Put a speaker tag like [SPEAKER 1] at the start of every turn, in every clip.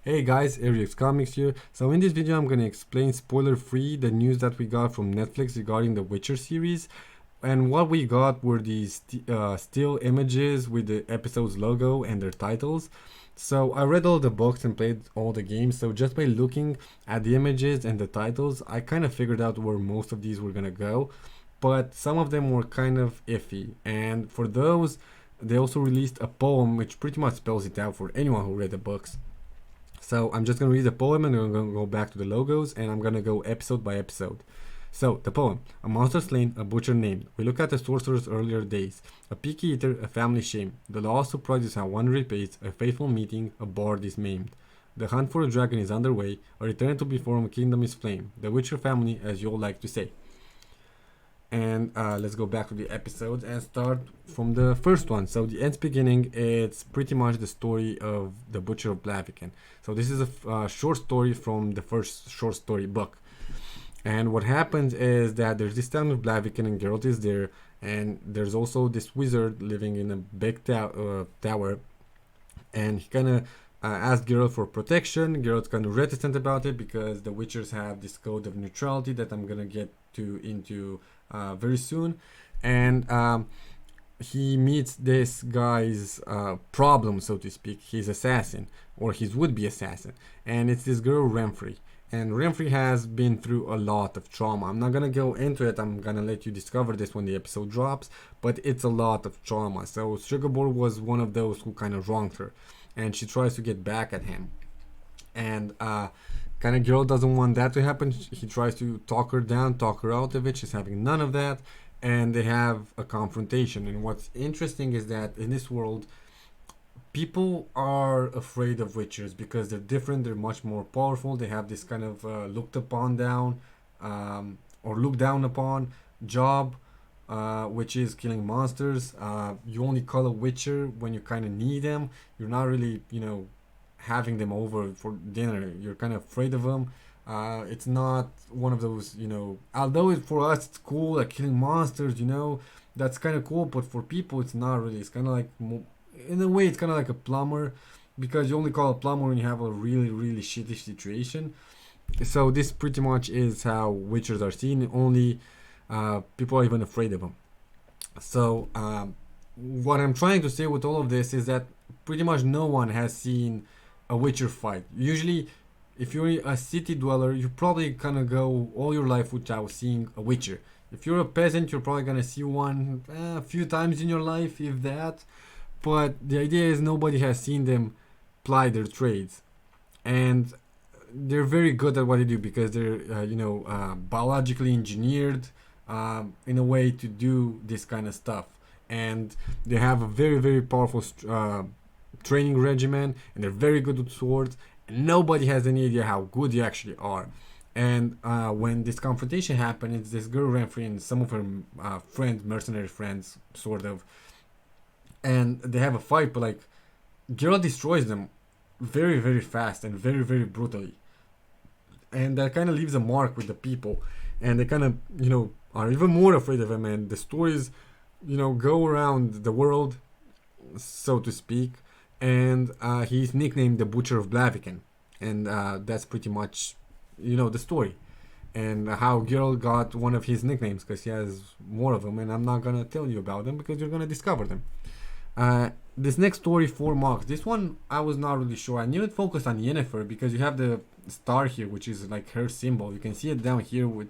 [SPEAKER 1] Hey guys, Arius Comics here. So in this video I'm gonna explain spoiler free the news that we got from Netflix regarding the Witcher series. And what we got were these still images with the episode's logo and their titles. So I read all the books and played all the games, so just by looking at the images and the titles I kind of figured out where most of these were gonna go. But some of them were kind of iffy, and for those they also released a poem which pretty much spells it out for anyone who read the books. So I'm just going to read the poem and I'm going to go back to the logos and I'm going to go episode by episode. So, the poem. A monster slain, a butcher named. We look at the sorcerer's earlier days. A picky eater, a family shame. The lost surprises how one repays. A faithful meeting, a bard is maimed. The hunt for a dragon is underway. A return to before a kingdom is flame. The Witcher family, as you all like to say. And let's go back to the episode and start from the first one. So the end's beginning, it's pretty much the story of the Butcher of Blaviken. So this is a short story from the first short story book. And what happens is that there's this town of Blaviken and Geralt is there, and there's also this wizard living in a big tower, and he kind of asks Geralt for protection. Geralt's kind of reticent about it because the Witchers have this code of neutrality that I'm gonna get into very soon, and he meets this guy's problem, so to speak, his assassin or his would-be assassin, and it's this girl Renfrey. And Renfrey has been through a lot of trauma. I'm not gonna go into it. I'm gonna let you discover this when the episode drops. But it's a lot of trauma. So Sugarboard was one of those who kind of wronged her, and she tries to get back at him. And kind of girl doesn't want that to happen. He tries to talk her down, talk her out of it. She's having none of that, and they have a confrontation. And what's interesting is that in this world, people are afraid of witchers because they're different. They're much more powerful. They have this kind of looked upon down or looked down upon job, which is killing monsters. You only call a witcher when you kind of need them. You're not really, having them over for dinner. You're kind of afraid of them. It's not one of those, although for us it's cool, like killing monsters, that's kind of cool, but for people it's not really. It's kind of like, in a way, it's kind of like a plumber, because you only call a plumber when you have a really, really shitty situation. So this pretty much is how witchers are seen. Only people are even afraid of them. So what I'm trying to say with all of this is that pretty much no one has seen a witcher fight. Usually, if you're a city dweller, you probably kind of go all your life without seeing a witcher. If you're a peasant, you're probably gonna see one a few times in your life, if that. But the idea is nobody has seen them ply their trades, and they're very good at what they do because they're biologically engineered in a way to do this kind of stuff, and they have a very, very powerful training regimen, and they're very good with swords, and nobody has any idea how good they actually are. And when this confrontation happened, it's this girl Renfrey and some of her friends, mercenary friends, sort of, and they have a fight, but like Geralt destroys them very, very fast and very, very brutally, and that kind of leaves a mark with the people, and they kind of are even more afraid of him. And the stories go around the world, so to speak, and he's nicknamed the Butcher of Blaviken, and that's pretty much the story, and how Geralt got one of his nicknames, because he has more of them, and I'm not gonna tell you about them because you're gonna discover them. This next story, 4 marks. This one I was not really sure. I knew it focused on Yennefer because you have the star here, which is like her symbol. You can see it down here with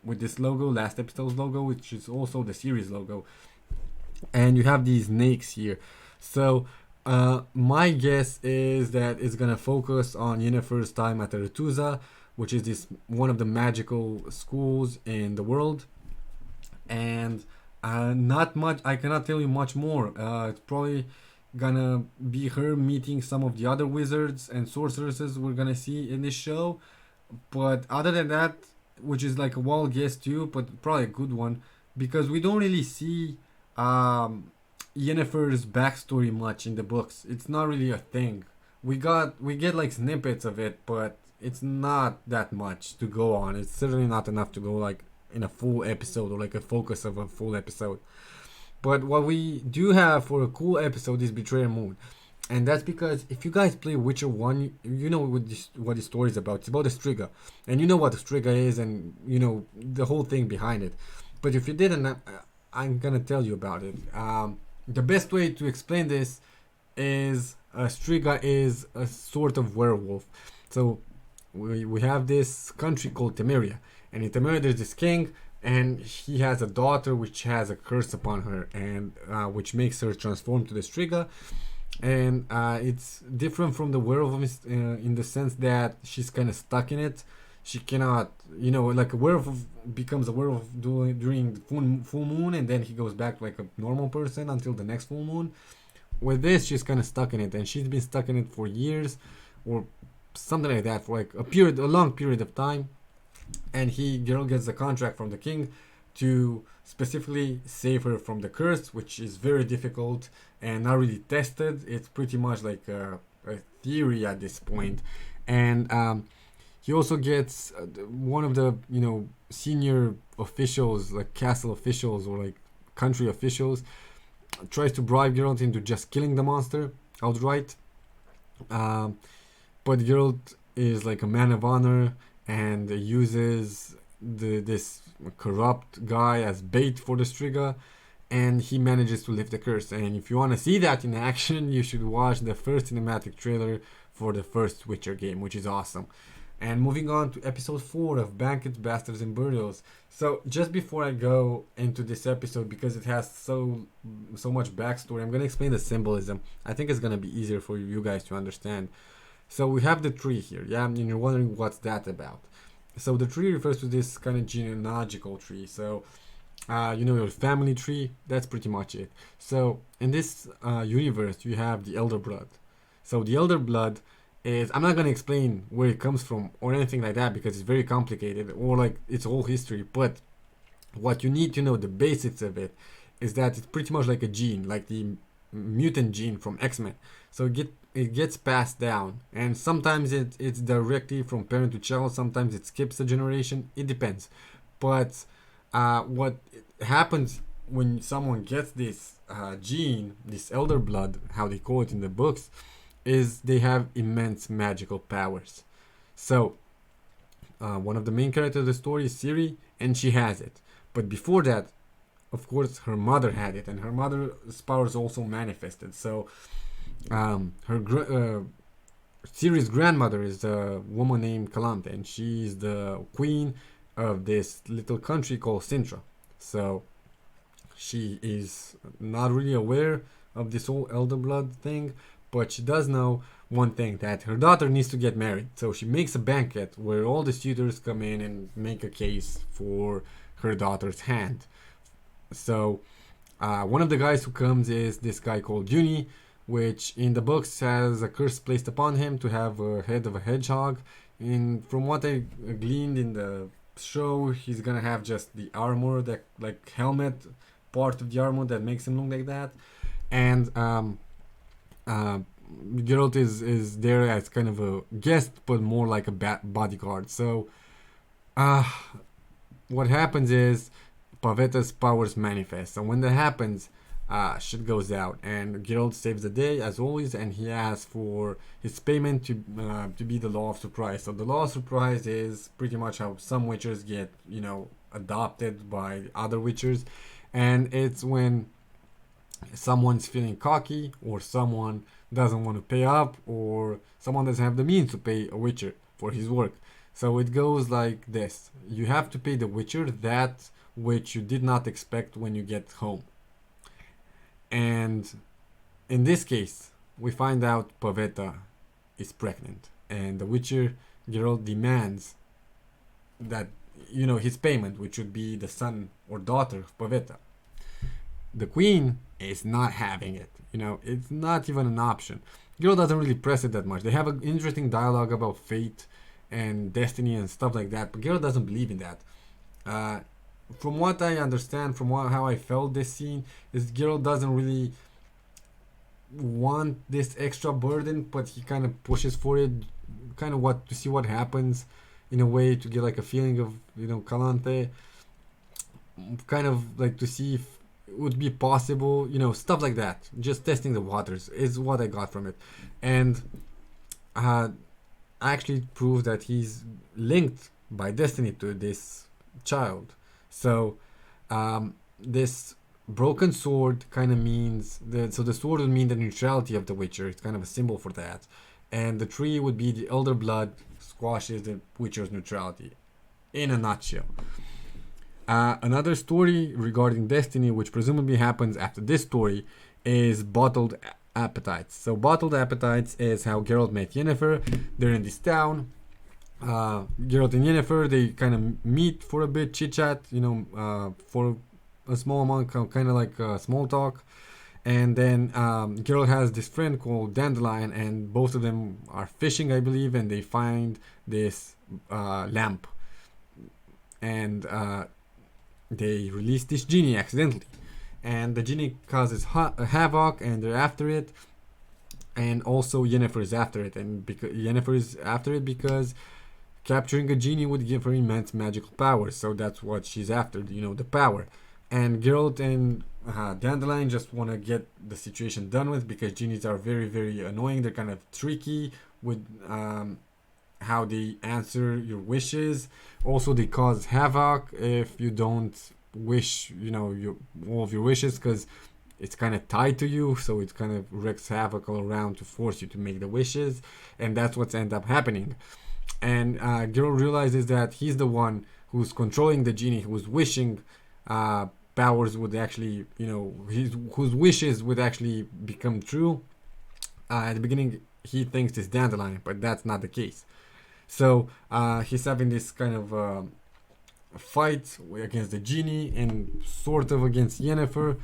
[SPEAKER 1] this logo, last episode's logo, which is also the series logo. And you have these snakes here. So my guess is that it's gonna focus on Yennefer's time at Aretuza, which is this one of the magical schools in the world. And not much. I cannot tell you much more. It's probably gonna be her meeting some of the other wizards and sorceresses we're gonna see in this show. But other than that, which is like a wild guess too, but probably a good one, because we don't really see Yennefer's backstory much in the books. It's not really a thing. We get like snippets of it, but it's not that much to go on. It's certainly not enough to go like in a full episode or like a focus of a full episode. But what we do have for a cool episode is Betrayer Moon. And that's because if you guys play Witcher 1, you know what the story is about. It's about a Striga. And you know what a Striga is and, you know, the whole thing behind it. But if you didn't, I'm going to tell you about it. The best way to explain this is a Striga is a sort of werewolf. So we have this country called Temeria. And in Temeria, there's this king, and he has a daughter which has a curse upon her, and which makes her transform to the Striga. And it's different from the werewolf in the sense that she's kind of stuck in it. She cannot, you know, like a werewolf becomes a werewolf during the full moon, and then he goes back like a normal person until the next full moon. With this, she's kind of stuck in it, and she's been stuck in it for years, or something like that, for like a long period of time. And girl gets a contract from the king to specifically save her from the curse, which is very difficult and not really tested. It's pretty much like a theory at this point. And he also gets one of the, you know, senior officials, like castle officials or like country officials, tries to bribe Geralt into just killing the monster outright. But Geralt is like a man of honor and uses this corrupt guy as bait for the Striga, and he manages to lift the curse. And if you want to see that in action, you should watch the first cinematic trailer for the first Witcher game, which is awesome. And moving on to episode 4 of Banquets, Bastards, and Burials. So just before I go into this episode, because it has so much backstory, I'm going to explain the symbolism. I think it's going to be easier for you guys to understand. So we have the tree here, yeah, and you're wondering what's that about. So the tree refers to this kind of genealogical tree. So, you know, your family tree, that's pretty much it. So in this universe, you have the Elder Blood. So the Elder Blood is, I'm not going to explain where it comes from or anything like that because it's very complicated or like its whole history. But what you need to know, the basics of it, is that it's pretty much like a gene, like the mutant gene from X-Men. So it gets passed down, and sometimes it's directly from parent to child, sometimes it skips a generation, it depends. But what happens when someone gets this gene, this Elder Blood, how they call it in the books, is they have immense magical powers. So one of the main characters of the story is Ciri, and she has it. But before that, of course, her mother had it, and her mother's powers also manifested. So Ciri's grandmother is a woman named Calante, and she's the queen of this little country called Sintra. So she is not really aware of this whole Elder Blood thing, but she does know one thing, that her daughter needs to get married. So she makes a banquet where all the suitors come in and make a case for her daughter's hand. So one of the guys who comes is this guy called Juni, which in the books has a curse placed upon him to have a head of a hedgehog. And from what I gleaned in the show, he's gonna have just the armor, that like helmet part of the armor that makes him look like that. And Geralt is there as kind of a guest, but more like a bodyguard. So what happens is Pavetta's powers manifest, and when that happens, shit goes out, and Geralt saves the day as always, and he asks for his payment to be the Law of Surprise. So the Law of Surprise is pretty much how some Witchers get, you know, adopted by other Witchers, and it's when someone's feeling cocky, or someone doesn't want to pay up, or someone doesn't have the means to pay a Witcher for his work. So it goes like this: you have to pay the Witcher that which you did not expect when you get home. And in this case, we find out Pavetta is pregnant, and the Witcher Geralt demands that, you know, his payment, which would be the son or daughter of Pavetta. The queen is not having it. You know, it's not even an option. Geralt doesn't really press it that much. They have an interesting dialogue about fate and destiny and stuff like that, but Geralt doesn't believe in that. From what I understand, from how I felt this scene, is Geralt doesn't really want this extra burden, but he kind of pushes for it, kind of what to see what happens, in a way to get like a feeling of, you know, Calante, kind of like to see if would be possible, stuff like that. Just testing the waters is what I got from it. And uh, actually proves that he's linked by destiny to this child. So this broken sword kind of means that, so the sword would mean the neutrality of the Witcher. It's kind of a symbol for that. And the tree would be the elder blood squashes the Witcher's neutrality in a nutshell. Another story regarding destiny, which presumably happens after this story, is bottled appetites. So bottled appetites is how Geralt met Yennefer. They're in this town. Geralt and Yennefer, they kind of meet for a bit, chit chat, for a small amount, kind of like small talk. And then Geralt has this friend called Dandelion, and both of them are fishing, I believe, and they find this lamp. And they release this genie accidentally. And the genie causes havoc, and they're after it. And also Yennefer is after it, and Yennefer is after it because capturing a genie would give her immense magical powers. So that's what she's after, the power. And Geralt and Dandelion just want to get the situation done with because genies are very, very annoying. They're kind of tricky with how they answer your wishes. Also, they cause havoc if you don't wish, all of your wishes, because it's kind of tied to you. So it kind of wreaks havoc all around to force you to make the wishes, and that's what's end up happening. And Geralt realizes that he's the one who's controlling the genie, who's wishing powers would actually, whose wishes would actually become true. At the beginning, he thinks it's Dandelion, but that's not the case. So he's having this kind of fight against the genie and sort of against Yennefer,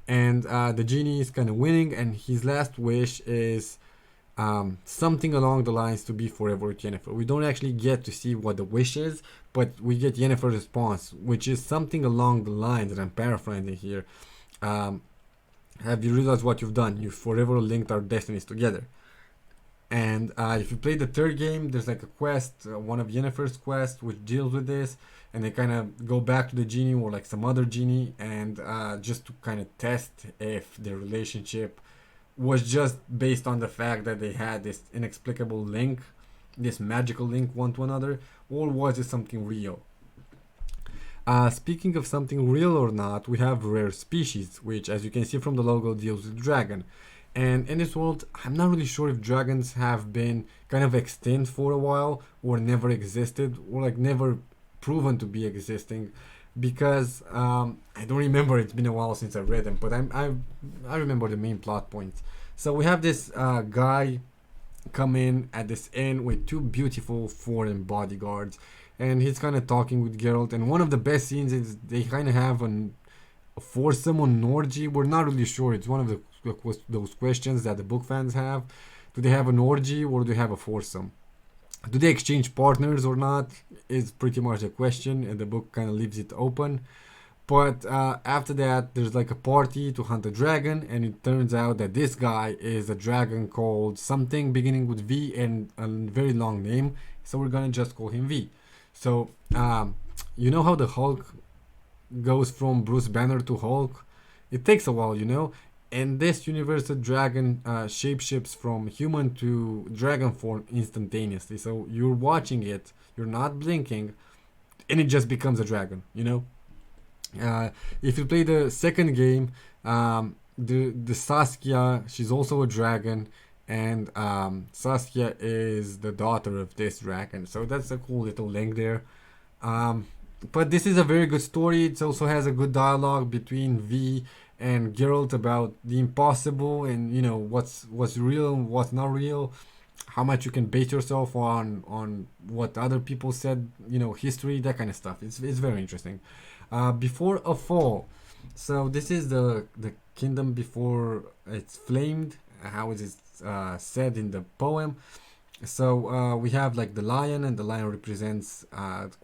[SPEAKER 1] and the genie is kind of winning, and his last wish is something along the lines to be forever with Yennefer. We don't actually get to see what the wish is, but we get Yennefer's response, which is something along the lines, and I'm paraphrasing here. Have you realized what you've done? You've forever linked our destinies together. And if you play the third game, there's like a quest, one of Yennefer's quests, which deals with this, and they kind of go back to the genie or like some other genie, and just to kind of test if their relationship was just based on the fact that they had this inexplicable link, this magical link one to another, or was it something real? Speaking of something real or not, we have rare species, which, as you can see from the logo, deals with dragon. And in this world, I'm not really sure if dragons have been kind of extinct for a while, or never existed, or like never proven to be existing, because I don't remember. It's been a while since I read them, but I remember the main plot points. So we have this guy come in at this inn with two beautiful foreign bodyguards, and he's kind of talking with Geralt. And one of the best scenes is they kind of have a foursome or an orgy. We're not really sure. It's one of those questions that the book fans have. Do they have an orgy or do they have a foursome? Do they exchange partners or not is pretty much the question, and the book kind of leaves it open. But after that, there's like a party to hunt a dragon, and it turns out that this guy is a dragon called something beginning with V and a very long name, so we're gonna just call him V. So you know how the Hulk goes from Bruce Banner to Hulk? It takes a while, In this universe, the dragon shapeshifts from human to dragon form instantaneously. So you're watching it, you're not blinking, and it just becomes a dragon, If you play the second game, the Saskia, she's also a dragon, and Saskia is the daughter of this dragon. So that's a cool little link there. But this is a very good story. It also has a good dialogue between V and Geralt about the impossible, and what's real and what's not real, how much you can base yourself on what other people said, history, that kind of stuff. It's very interesting. Before a fall, so this is the kingdom before it's flamed, how is it said in the poem. So we have like the lion, and the lion represents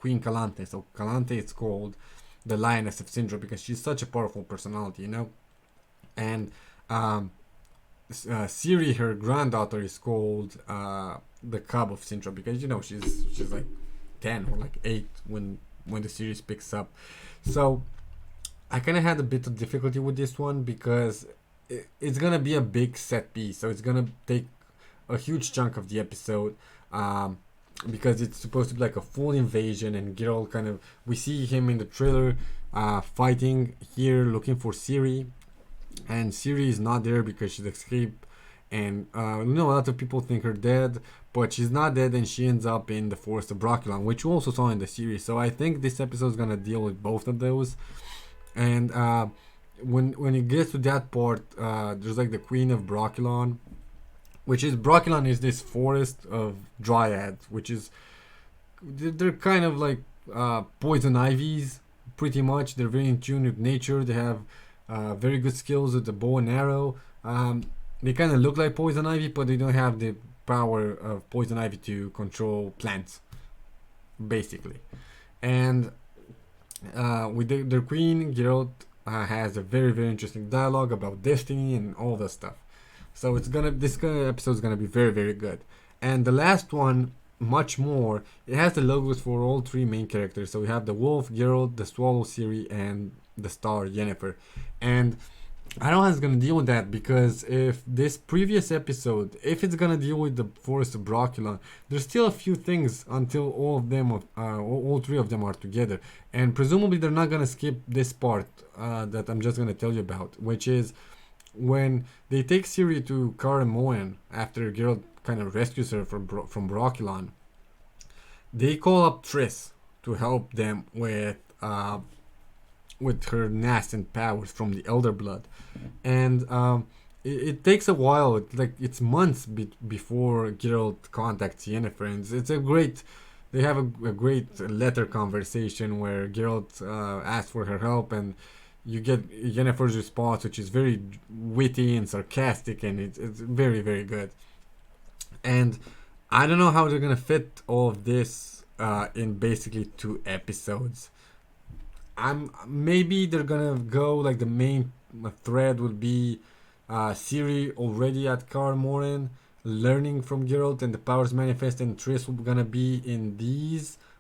[SPEAKER 1] Queen Calanthe. So Calanthe is called the Lioness of Sindra because she's such a powerful personality, And Ciri, her granddaughter, is called the Cub of Sindra because she's like 10 or like 8 when the series picks up. So I kind of had a bit of difficulty with this one because it's gonna be a big set piece, so it's gonna take a huge chunk of the episode. Um, because it's supposed to be like a full invasion, and Geralt kind of, we see him in the trailer fighting here, looking for Ciri, and Ciri is not there because she's escaped. And a lot of people think her dead, but she's not dead, and she ends up in the Forest of Brokilon, which we also saw in the series. So I think this episode is gonna deal with both of those. And when it gets to that part, there's like the Queen of Brokilon, which is Brokilon is this forest of dryads, which is they're kind of like poison ivies, pretty much. They're very in tune with nature. They have very good skills with the bow and arrow. They kind of look like poison ivy, but they don't have the power of poison ivy to control plants, basically. And with their queen, Geralt has a very very interesting dialogue about destiny and all that stuff. So episode is gonna be very very good. And the last one, much more. It has the logos for all three main characters. So we have the wolf, Geralt, the swallow, Ciri, and the star, Yennefer. And I don't know how it's gonna deal with that, because if this previous episode, if it's gonna deal with the Forest of Brokilon, there's still a few things until all three of them are together, and presumably they're not gonna skip this part that I'm just gonna tell you about, which is when they take Ciri to Kaer Morhen after Geralt kind of rescues her from Brokilon. They call up Triss to help them with her nascent powers from the Elder Blood, and it takes a while. It's months before Geralt contacts Yennefer, and it's a great. They have a great letter conversation where Geralt asks for her help, and you get Yennefer's response, which is very witty and sarcastic, and it's very very good. And I don't know how they're gonna fit all of this in basically 2 episodes. Maybe they're gonna go like the main thread would be Ciri already at Kaer Morhen, learning from Geralt and the powers manifest, and Triss will gonna be in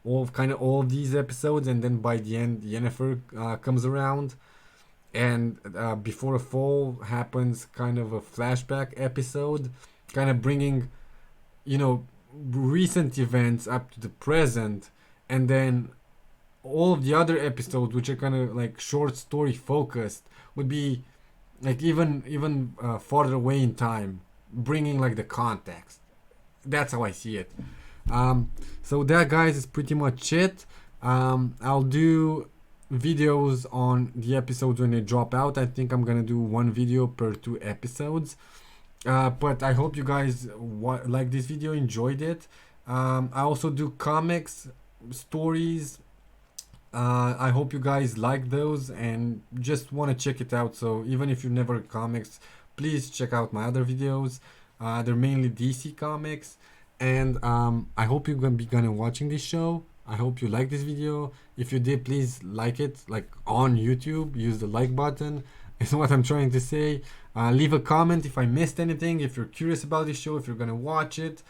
[SPEAKER 1] all of these episodes, and then by the end Yennefer comes around, and before a fall happens kind of a flashback episode, kind of bringing recent events up to the present, and then all of the other episodes, which are kind of like short story focused, would be like even farther away in time, bringing like the context. That's how I see it. So that, guys, is pretty much it. I'll do videos on the episodes when they drop out. I think I'm gonna do one video per 2 episodes. But I hope you guys like this video, enjoyed it. I also do comics, stories. I hope you guys like those and just want to check it out. So even if you never read comics, please check out my other videos. They're mainly DC comics. And I hope you're gonna watching this show. I hope you like this video. If you did, please like it, like on YouTube. Use the like button. Is what I'm trying to say. Leave a comment if I missed anything. If you're curious about this show, if you're gonna watch it,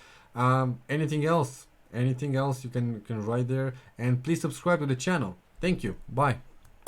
[SPEAKER 1] anything else you can write there. And please subscribe to the channel. Thank you. Bye.